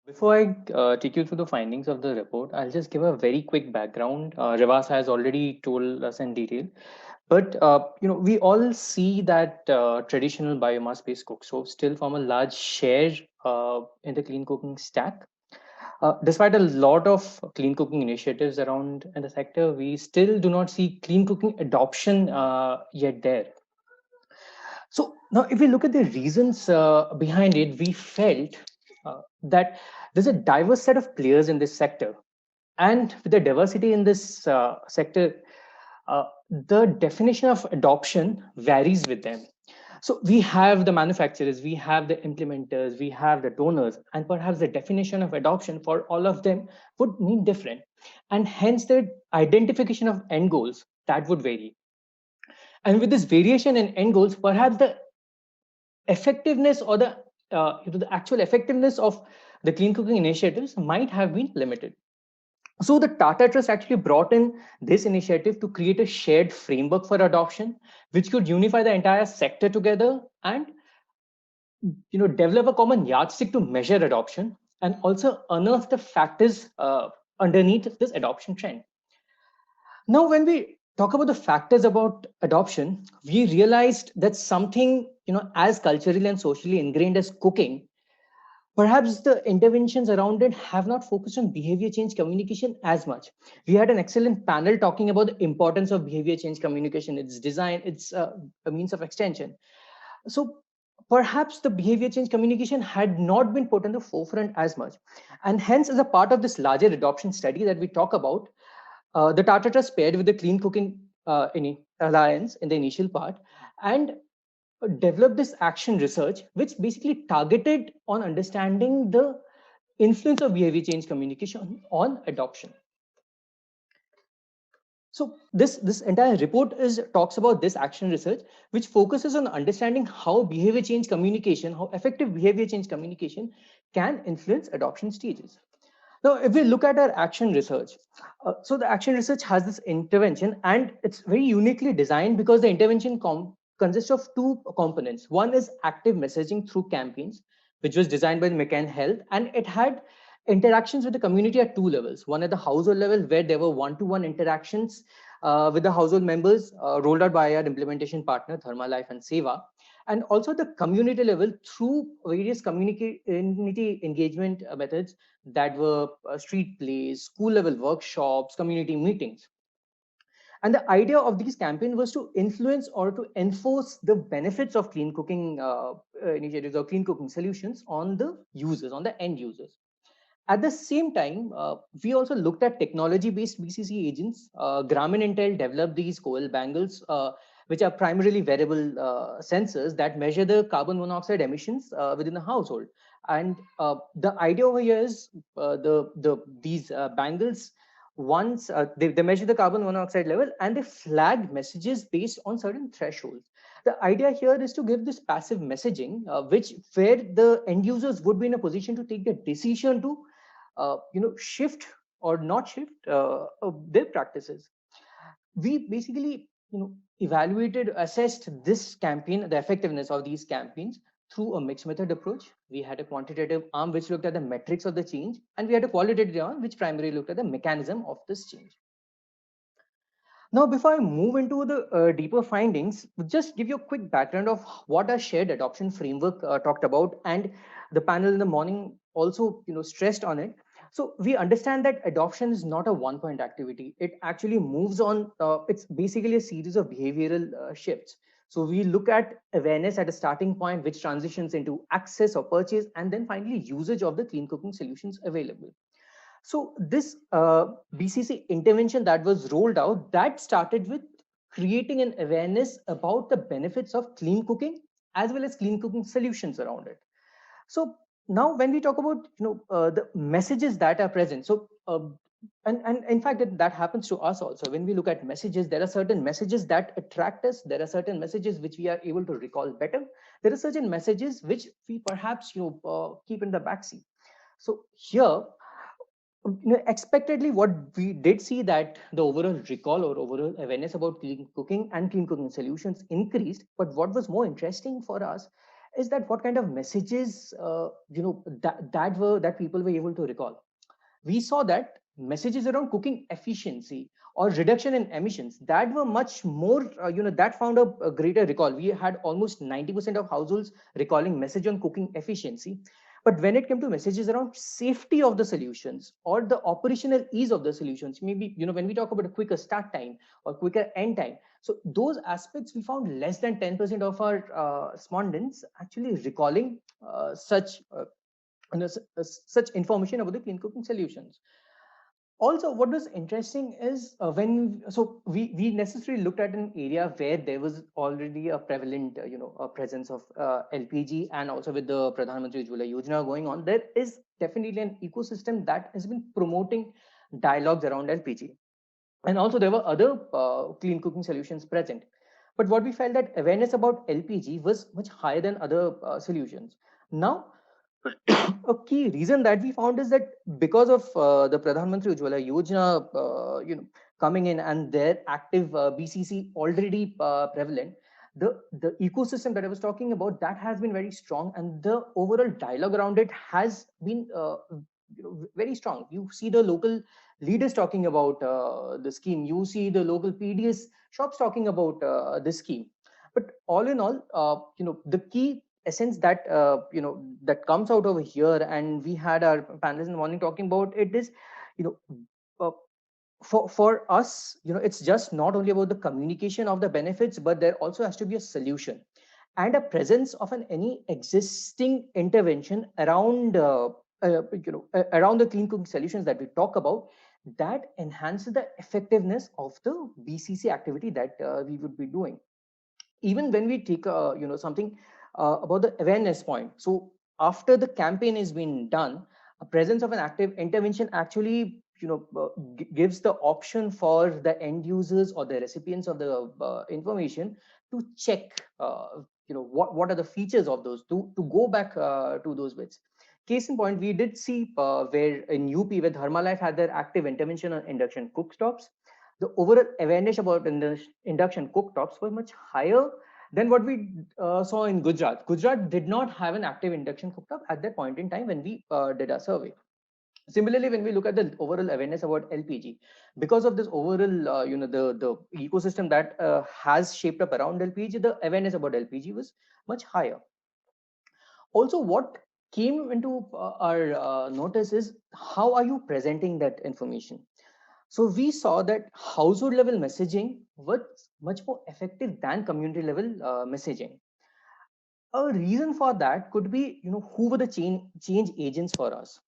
Before I take you through the findings of the report, I'll just give a very quick background. Rivas has already told us in detail, but we all see that traditional biomass-based cook stoves still form a large share in the clean cooking stack. Despite a lot of clean cooking initiatives around in the sector, we still do not see clean cooking adoption yet there. So now, if we look at the reasons behind it, we felt that there's a diverse set of players in this sector, and with the diversity in this sector, the definition of adoption varies with them. So we have the manufacturers, we have the implementers, we have the donors, and perhaps the definition of adoption for all of them would mean different, and hence the identification of end goals that would vary. And with this variation in end goals, perhaps the effectiveness or the actual effectiveness of the clean cooking initiatives might have been limited. So the Tata Trust actually brought in this initiative to create a shared framework for adoption, which could unify the entire sector together and develop a common yardstick to measure adoption and also unearth the factors underneath this adoption trend. Now, when we talk about the factors about adoption, we realized that something as culturally and socially ingrained as cooking, perhaps the interventions around it have not focused on behavior change communication as much. We had an excellent panel talking about the importance of behavior change communication, its design, its a means of extension. So perhaps the behavior change communication had not been put in the forefront as much. And hence, as a part of this larger adoption study that we talk about, the Tata Trust paired with the Clean Cooking Alliance in the initial part and developed this action research, which basically targeted on understanding the influence of behavior change communication on adoption. So this entire report is talks about this action research, which focuses on understanding how behavior change communication, how effective behavior change communication can influence adoption stages. Now, if we look at our action research, so the action research has this intervention, and it's very uniquely designed because the intervention consists of two components. One is active messaging through campaigns, which was designed by McCann Health, and it had interactions with the community at two levels. One at the household level, where there were one-to-one interactions with the household members rolled out by our implementation partner, Therma Life and Seva, and also the community level through various community engagement methods that were street plays, school level workshops, community meetings. And the idea of these campaigns was to influence or to enforce the benefits of clean cooking initiatives or clean cooking solutions on the users, on the end users. At the same time, we also looked at technology-based BCC agents. Grameen Intel developed these coil bangles, which are primarily wearable sensors that measure the carbon monoxide emissions within the household. And the idea over here is these bangles, once they measure the carbon monoxide level and they flag messages based on certain thresholds. The idea here is to give this passive messaging, which where the end users would be in a position to take the decision to shift or not shift their practices. We basically evaluated, assessed this campaign, the effectiveness of these campaigns through a mixed method approach. We had a quantitative arm which looked at the metrics of the change, and we had a qualitative arm which primarily looked at the mechanism of this change. Now, before I move into the deeper findings, just give you a quick background of what our shared adoption framework talked about, and the panel in the morning also stressed on it. So we understand that adoption is not a one-point activity. It actually moves on. It's basically a series of behavioral shifts. So we look at awareness at a starting point, which transitions into access or purchase, and then finally usage of the clean cooking solutions available. So this BCC intervention that was rolled out, that started with creating an awareness about the benefits of clean cooking as well as clean cooking solutions around it. So now when we talk about the messages that are present, so and in fact that happens to us also. When we look at messages, there are certain messages that attract us. There are certain messages which we are able to recall better. There are certain messages which we perhaps keep in the backseat. So here, expectedly, what we did see that the overall recall or overall awareness about clean cooking and clean cooking solutions increased. But what was more interesting for us is that what kind of messages that people were able to recall. We saw that messages around cooking efficiency or reduction in emissions that were much more that found a greater recall. We had almost 90% of households recalling message on cooking efficiency. But when it came to messages around safety of the solutions or the operational ease of the solutions, maybe when we talk about a quicker start time or quicker end time, so those aspects we found less than 10% of our respondents actually recalling such information about the clean cooking solutions. Also, what was interesting is we necessarily looked at an area where there was already a prevalent a presence of LPG, and also with the Pradhan Mantri Ujjwala Yojana going on, there is definitely an ecosystem that has been promoting dialogues around LPG, and also there were other clean cooking solutions present. But what we felt that awareness about LPG was much higher than other solutions. Now, a key reason that we found is that because of the Pradhan Mantri Ujjwala Yojana, coming in and their active BCC already prevalent, the ecosystem that I was talking about, that has been very strong, and the overall dialogue around it has been very strong. You see the local leaders talking about the scheme. You see the local PDS shops talking about the scheme. But all in all, the key essence that that comes out over here, and we had our panelists in the morning talking about it, is you know uh, for us, it's just not only about the communication of the benefits, but there also has to be a solution and a presence of any existing intervention around around the clean cooking solutions that we talk about, that enhances the effectiveness of the BCC activity that we would be doing. Even when we take something about the awareness point, so after the campaign has been done, a presence of an active intervention actually gives the option for the end users or the recipients of the information to check what are the features of those, to go back to those bits. Case in point, we did see where in UP, where Dharmalife had their active intervention on induction cooktops, the overall awareness about induction cooktops was much higher than what we saw in Gujarat. Gujarat did not have an active induction cooktop at that point in time when we did our survey. Similarly, when we look at the overall awareness about LPG, because of this overall, the ecosystem that has shaped up around LPG, the awareness about LPG was much higher. Also, what came into our notice is how are you presenting that information? So we saw that household level messaging was much more effective than community level messaging. A reason for that could be, who were the change agents for us.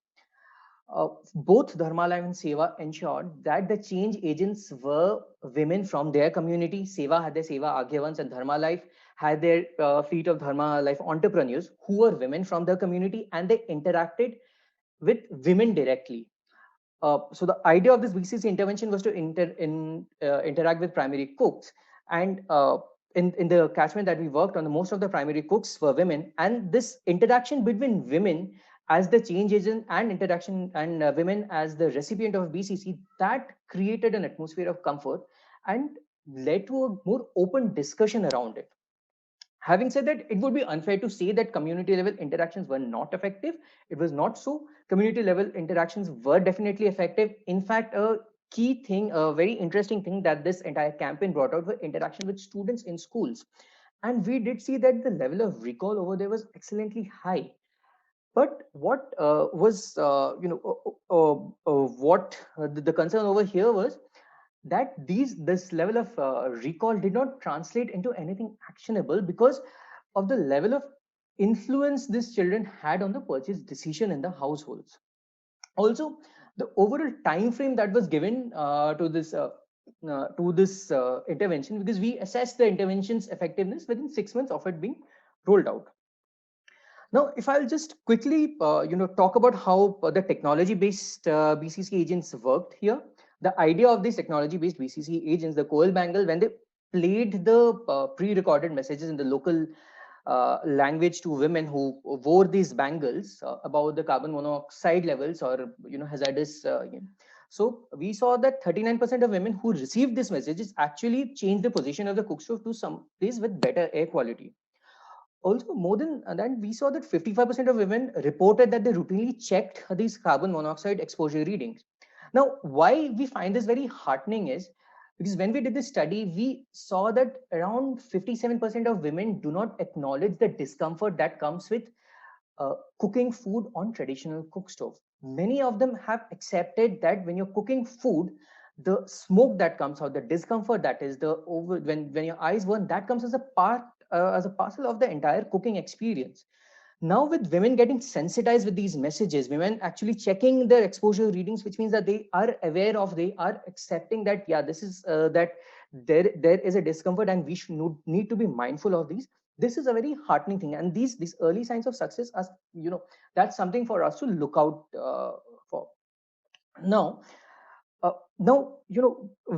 Both Dharmalife and Seva ensured that the change agents were women from their community. Seva had their Seva Agyavans, and Dharmalife had their fleet of Dharma Life entrepreneurs who were women from their community, and they interacted with women directly. So the idea of this BCC intervention was to interact with primary cooks, and in the catchment that we worked on, most of the primary cooks were women, and this interaction between women as the change agent and interaction and women as the recipient of BCC, that created an atmosphere of comfort and led to a more open discussion around it. Having said that, it would be unfair to say that community level interactions were not effective. It was not so. Community level interactions were definitely effective. In fact, a key thing, a very interesting thing that this entire campaign brought out were interaction with students in schools. And we did see that the level of recall over there was excellently high. But what was, what the concern over here was that this level of recall did not translate into anything actionable because of the level of influence these children had on the purchase decision in the households. Also, the overall time frame that was given to this intervention, because we assessed the intervention's effectiveness within 6 months of it being rolled out. Now, if I'll just quickly, talk about how the technology-based BCC agents worked here. The idea of these technology-based BCC agents, the Coel Bangle, when they played the pre-recorded messages in the local language to women who wore these bangles about the carbon monoxide levels or hazardous. So we saw that 39% of women who received these messages actually changed the position of the cook stove to some place with better air quality. Also, more than that, we saw that 55% of women reported that they routinely checked these carbon monoxide exposure readings. Now, why we find this very heartening is because when we did this study, we saw that around 57% of women do not acknowledge the discomfort that comes with cooking food on traditional cook stove. Many of them have accepted that when you're cooking food, the smoke that comes out, the discomfort that is the over when your eyes burn, that comes as a part as a parcel of the entire cooking experience. Now, with women getting sensitized with these messages, women actually checking their exposure readings, which means that they are aware of, they are accepting that yeah, this is that there is a discomfort, and we should need to be mindful of these. This is a very heartening thing, and these early signs of success are, that's something for us to look out for. Now,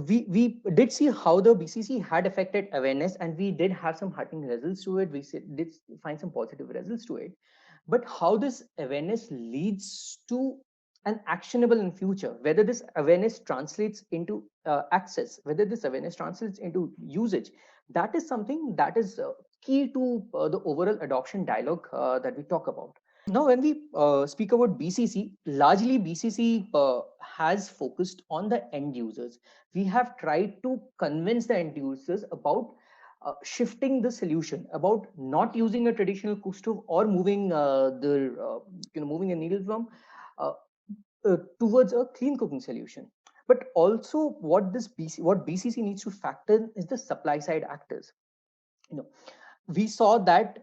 we did see how the BCC had affected awareness, and we did have some heartening results to it. Did find some positive results to it, but how this awareness leads to an actionable in future, whether this awareness translates into access, whether this awareness translates into usage, that is something that is key to the overall adoption dialogue that we talk about. Now, when we speak about BCC, largely BCC has focused on the end users. We have tried to convince the end users about shifting the solution, about not using a traditional cook stove or moving moving a needle from uh, towards a clean cooking solution. But also, what BCC needs to factor in is the supply side actors. You know, we saw that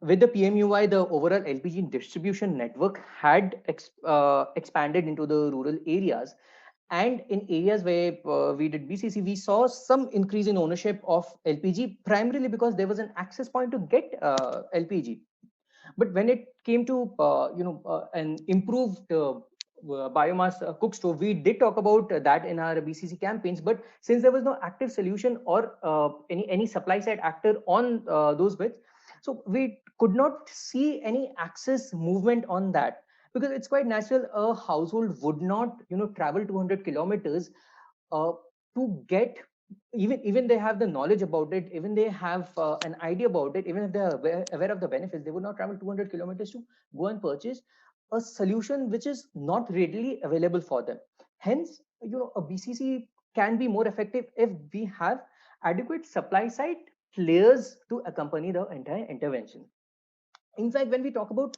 with the PMUI, the overall LPG distribution network had expanded into the rural areas. And in areas where we did BCC, we saw some increase in ownership of LPG, primarily because there was an access point to get LPG. But when it came to an improved biomass cook stove, we did talk about that in our BCC campaigns. But since there was no active solution or any supply side actor on those bits, so we could not see any access movement on that, because it's quite natural a household would not travel 200 kilometers uh, to get, even they have the knowledge about it, even they have an idea about it, even if they are aware of the benefits, they would not travel 200 kilometers to go and purchase a solution which is not readily available for them. Hence, a BCC can be more effective if we have adequate supply side players to accompany the entire intervention. In fact, when we talk about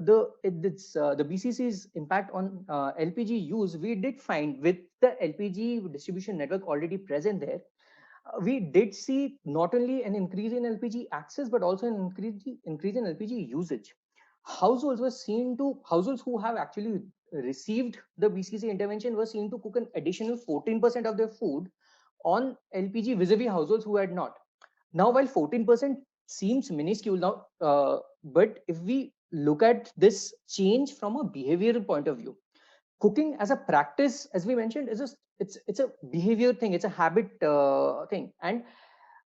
the BCC's impact on LPG use, we did find with the LPG distribution network already present there, we did see not only an increase in LPG access, but also an increase in LPG usage. Households who have actually received the BCC intervention were seen to cook an additional 14% of their food on LPG vis-a-vis households who had not. Now, while 14% seems minuscule now, but if we look at this change from a behavioral point of view, cooking as a practice, as we mentioned, is it's a behavior thing, it's a habit thing. And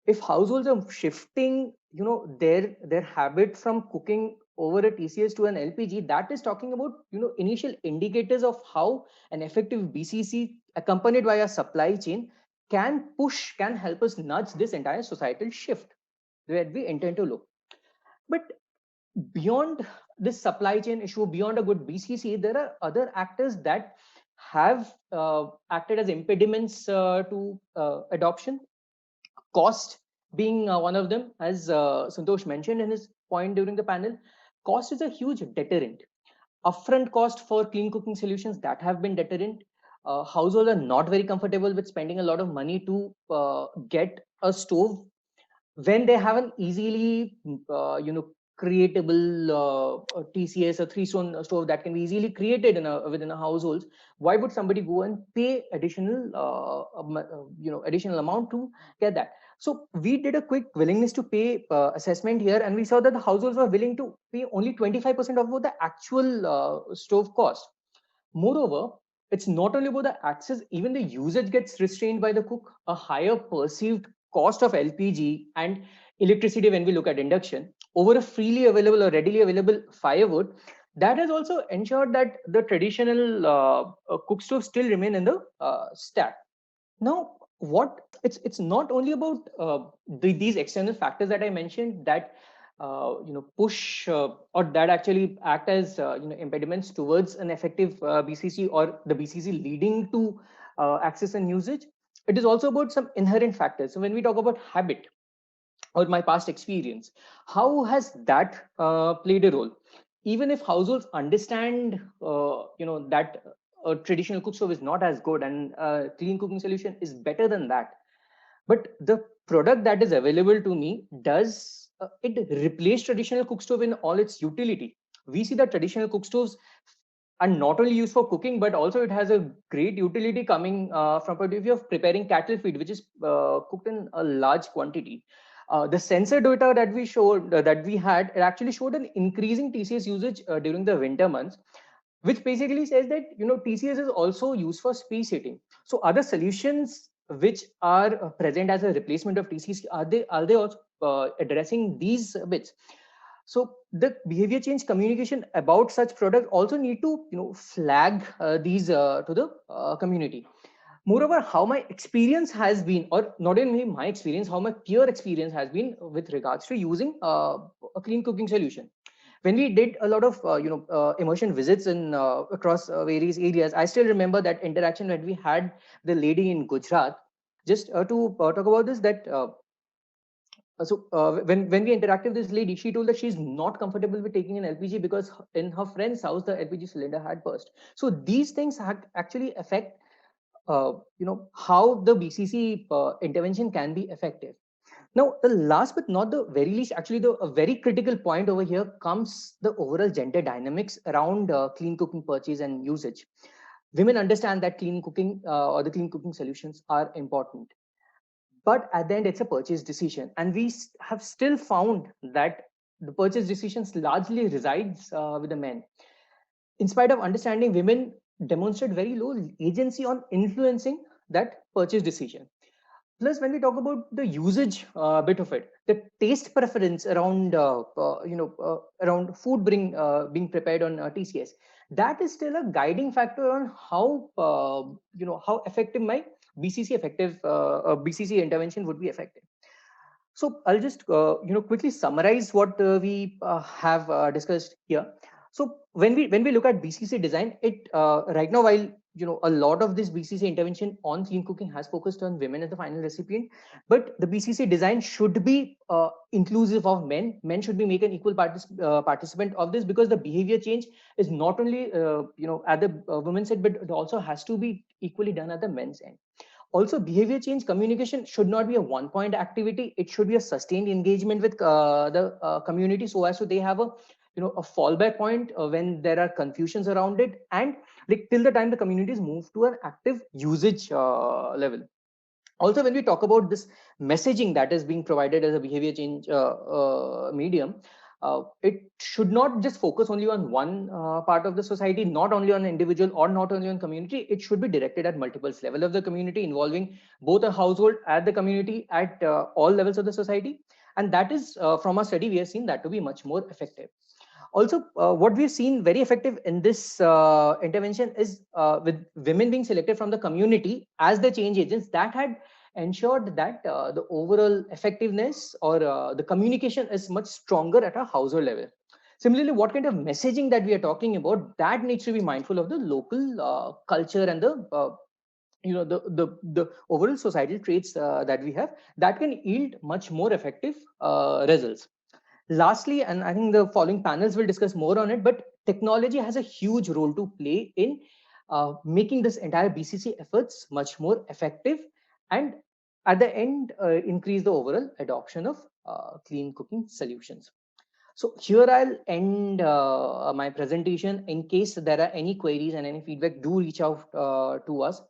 if households are shifting their habit from cooking over a TCS to an LPG, that is talking about initial indicators of how an effective BCC accompanied by a supply chain can help us nudge this entire societal shift where we intend to look. But beyond this supply chain issue, beyond a good BCC, there are other actors that have acted as impediments to adoption. Cost being one of them, as Santosh mentioned in his point during the panel. Cost is a huge deterrent. Upfront cost for clean cooking solutions that have been deterrent. Households are not very comfortable with spending a lot of money to get a stove when they have an easily creatable TCS, a three-stone stove that can be easily created within a household. Why would somebody go and pay additional additional amount to get that? So we did a quick willingness to pay assessment here, and we saw that the households were willing to pay only 25% of what the actual stove cost. Moreover, it's not only about the access, even the usage gets restrained by the cook. A higher perceived cost of LPG and electricity when we look at induction over a freely available or readily available firewood, that has also ensured that the traditional cook stoves still remain in the stack. Now, what it's not only about these external factors that I mentioned that push or that actually act as impediments towards an effective BCC or the BCC leading to access and usage. It is also about some inherent factors. So when we talk about habit or my past experience, how has that played a role? Even if households understand that a traditional cook stove is not as good and a clean cooking solution is better than that, but the product that is available to me, does it replace traditional cook stove in all its utility? We see that traditional cook stoves are not only used for cooking, but also it has a great utility coming from point of view of preparing cattle feed, which is cooked in a large quantity. The sensor data that we showed, that we had, it actually showed an increasing TCS usage during the winter months, which basically says that TCS is also used for space heating. So other solutions which are present as a replacement of TCS, are they also addressing these bits? So the behavior change communication about such product also need to flag these to the community. Moreover, how my experience has been, or not only my experience, how my peer experience has been with regards to using a clean cooking solution. When we did a lot of immersion visits in across various areas, I still remember that interaction that we had the lady in Gujarat. Just to talk about this, that when we interacted with this lady, she told that she's not comfortable with taking an LPG because in her friend's house the LPG cylinder had burst. So these things actually affect how the BCC intervention can be effective. Now, the last but not the very least, actually, the a very critical point over here comes the overall gender dynamics around clean cooking purchase and usage. Women understand that clean cooking or the clean cooking solutions are important, but at the end, it's a purchase decision, and we have still found that the purchase decisions largely resides with the men. In spite of understanding, women demonstrate very low agency on influencing that purchase decision. Plus, when we talk about the usage bit of it, the taste preference around around food being prepared on TCS, that is still a guiding factor on how how effective my BCC intervention would be effective. So I'll just quickly summarize what we have discussed here. So when we look at BCC design, it right now, while a lot of this BCC intervention on clean cooking has focused on women as the final recipient, but the BCC design should be inclusive of men. Men should be made an equal participant of this, because the behavior change is not only at the women's end, but it also has to be equally done at the men's end. Also, behavior change communication should not be a one point activity. It should be a sustained engagement with the community, so as to they have a a fallback point when there are confusions around it, and like till the time the communities move to an active usage level. Also, when we talk about this messaging that is being provided as a behavior change medium, it should not just focus only on one part of the society, not only on individual or not only on community. It should be directed at multiple levels of the community, involving both a household, at the community, at all levels of the society. And that is, from our study, we have seen that to be much more effective. Also, what we've seen very effective in this intervention is with women being selected from the community as the change agents, that had ensured that the overall effectiveness or the communication is much stronger at a household level. Similarly, what kind of messaging that we are talking about, that needs to be mindful of the local culture and the the overall societal traits that we have, that can yield much more effective results. Lastly, and I think the following panels will discuss more on it, but technology has a huge role to play in making this entire BCC efforts much more effective, and at the end, increase the overall adoption of clean cooking solutions. So here I'll end my presentation. In case there are any queries and any feedback, do reach out to us.